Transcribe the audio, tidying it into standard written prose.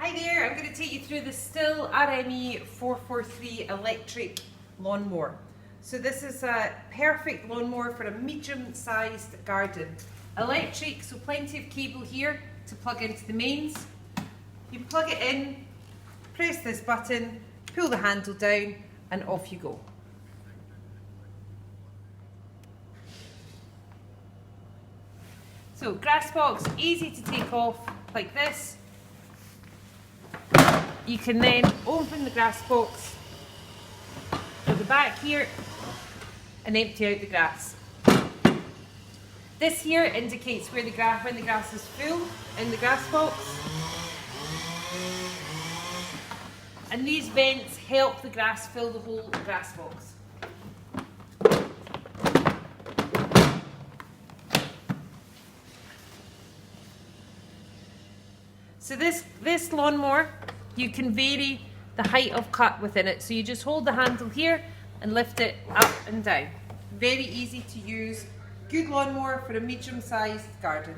Hi there, I'm going to take you through the Stihl RME 443 electric lawnmower. So this is a perfect lawnmower for a medium-sized garden. Electric, so plenty of cable here to plug into the mains. You plug it in, press this button, pull the handle down and off you go. So grass box, easy to take off like this. You can then open the grass box at the back here and empty out the grass. This here indicates where when the grass is full in the grass box. And these vents help the grass fill the whole grass box. So this lawnmower, you can vary the height of cut within it. So you just hold the handle here and lift it up and down. Very easy to use. Good lawnmower for a medium-sized garden.